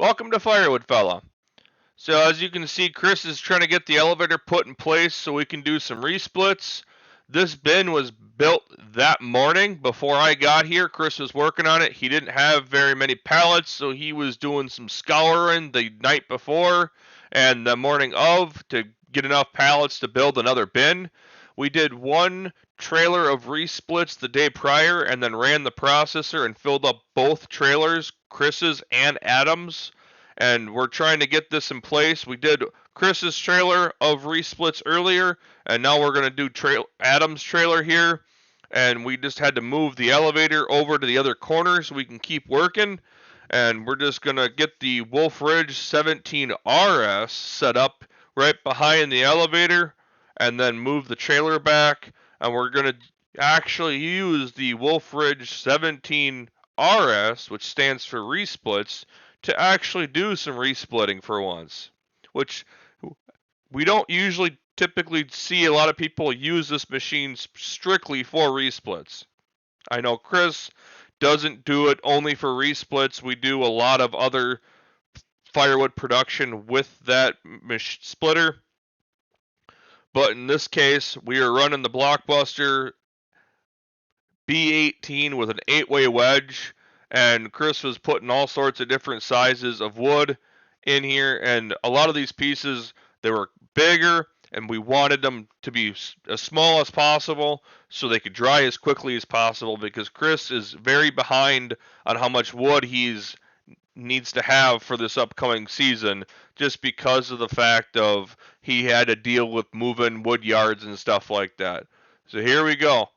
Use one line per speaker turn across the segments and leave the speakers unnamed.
Welcome to Firewood, fella. So as you can see, Chris is trying to get the elevator put in place so we can do some resplits. This bin was built that morning before I got here. Chris was working on it. He didn't have very many pallets, so he was doing some scouring the night before and the morning of to get enough pallets to build another bin. We did one trailer of resplits the day prior and then ran the processor and filled up both trailers, Chris's and Adam's. And we're trying to get this in place. We did Chris's trailer of resplits earlier, and now we're going to do Adam's trailer here. And we just had to move the elevator over to the other corner so we can keep working. And we're just going to get the Wolfe Ridge 17RS set up right behind the elevator and then move the trailer back. And we're going to actually use the Wolfe Ridge 17RS, which stands for resplits, to actually do some resplitting for once, which we don't usually typically see a lot of people use this machine strictly for resplits. I know Chris doesn't do it only for resplits. We do a lot of other firewood production with that splitter. But in this case, we are running the Blockbuster B18 with an 8-way wedge, and Chris was putting all sorts of different sizes of wood in here, and a lot of these pieces, they were bigger, and we wanted them to be as small as possible so they could dry as quickly as possible, because Chris is very behind on how much wood he's needs to have for this upcoming season, just because of the fact of he had to deal with moving wood yards and stuff like that. So here we go.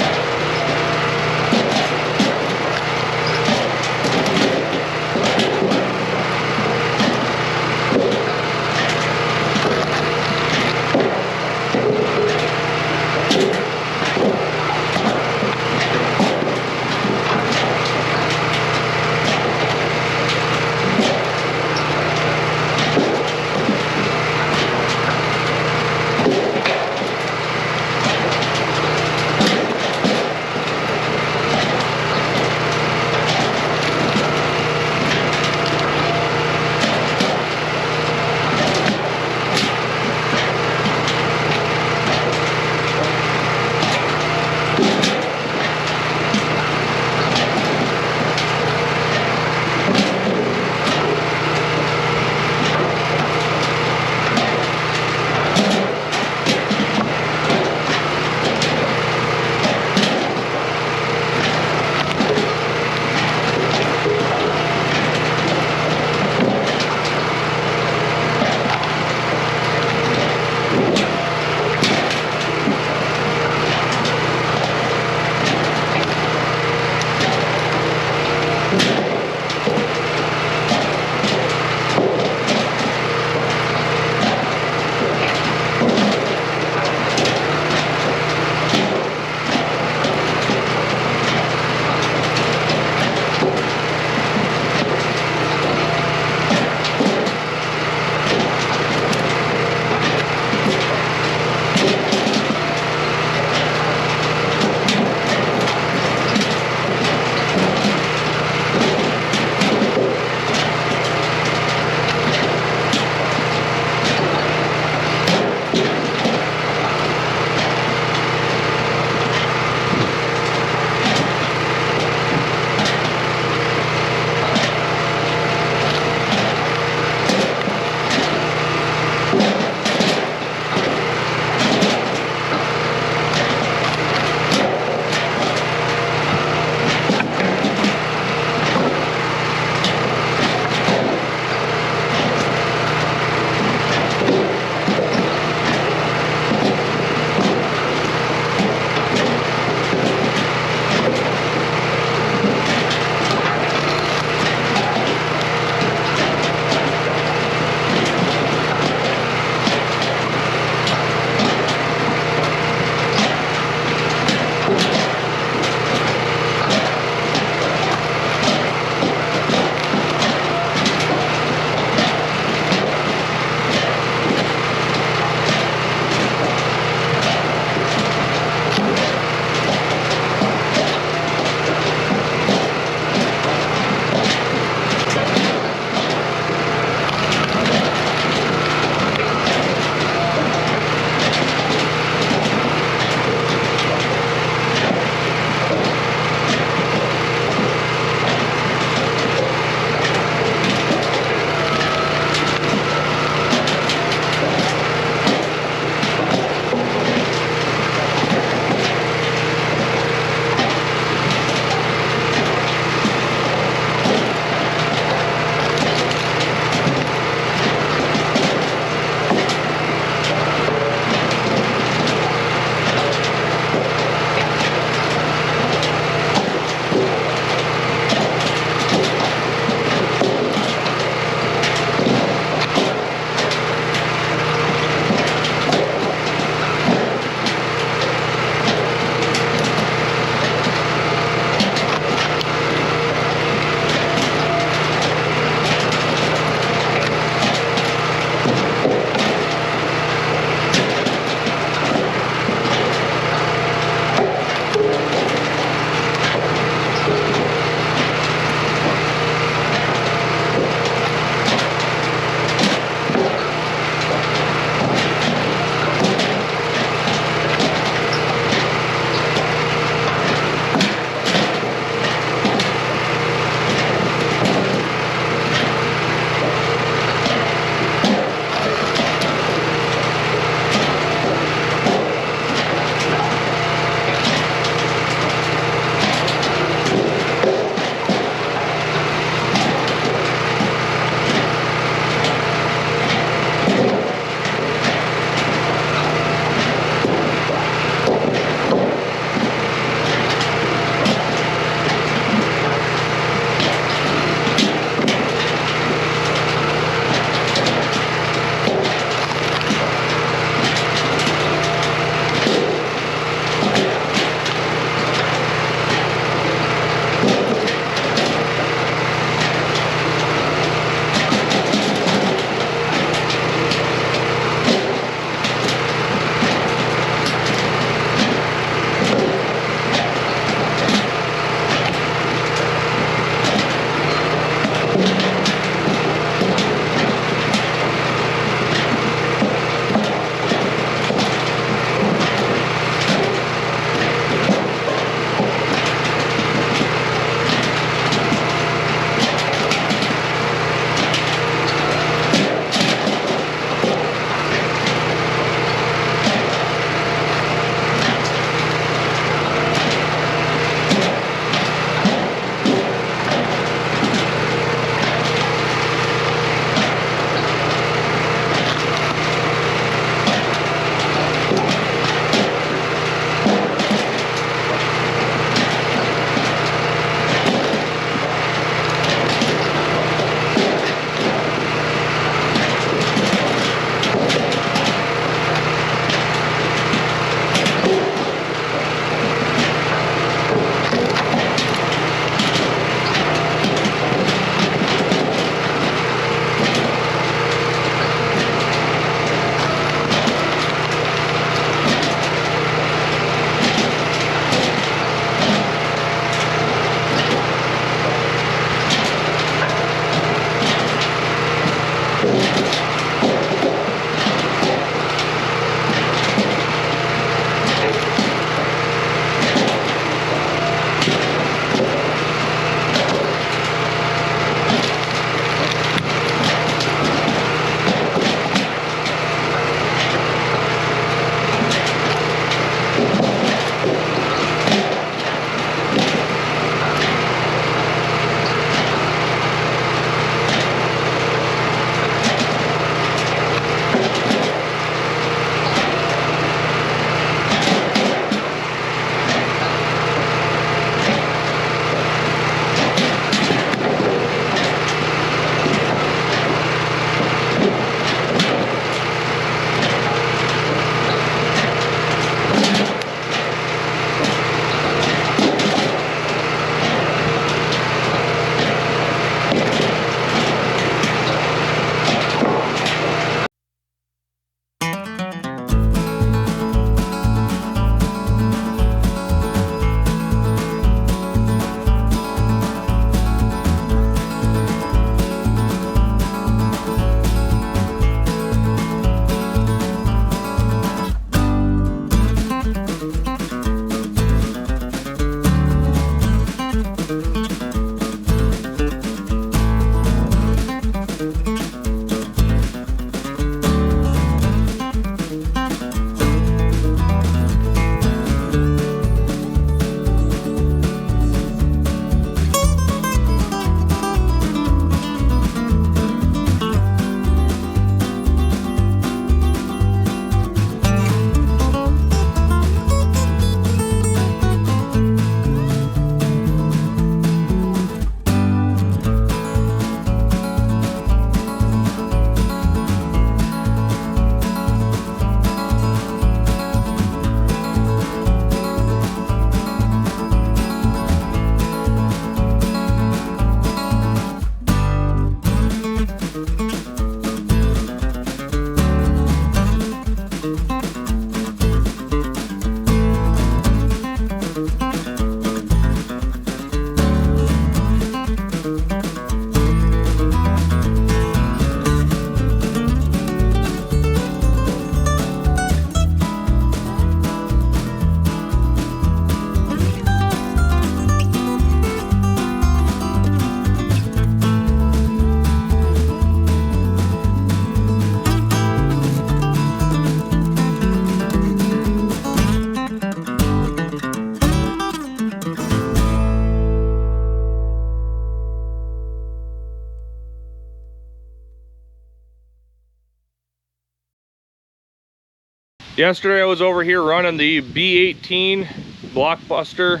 Yesterday I was over here running the B18 Blockbuster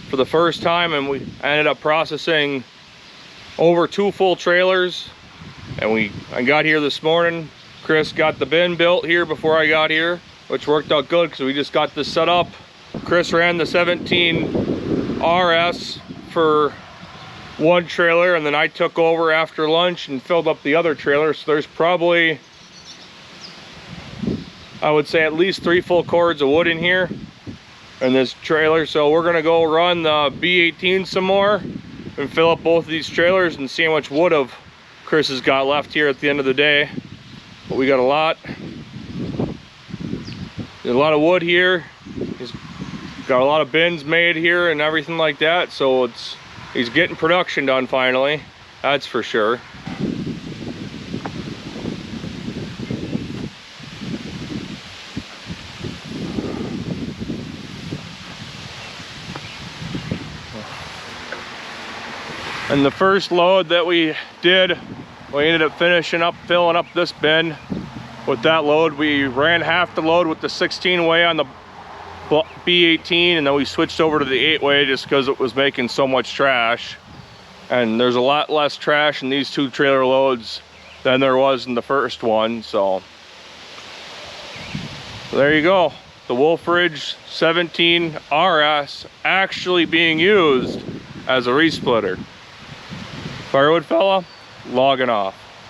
for the first time, and we ended up processing over 2 full trailers. And I got here this morning. Chris got the bin built here before I got here, which worked out good because we just got this set up. Chris ran the 17 RS for one trailer, and then I took over after lunch and filled up the other trailer. So there's probably, I would say, at least 3 full cords of wood in here in this trailer. So we're gonna go run the B18 some more and fill up both of these trailers and see how much wood of Chris has got left here at the end of the day. But we got a lot of wood here. He's got a lot of bins made here and everything like that. So he's getting production done finally, that's for sure. And the first load that we did, we ended up filling up this bin with that load. We ran half the load with the 16-way on the B18, and then we switched over to the 8-way just because it was making so much trash. And there's a lot less trash in these 2 trailer loads than there was in the first one. So there you go. The Wolfe Ridge 17 RS actually being used as a resplitter. Firewood fella, logging off.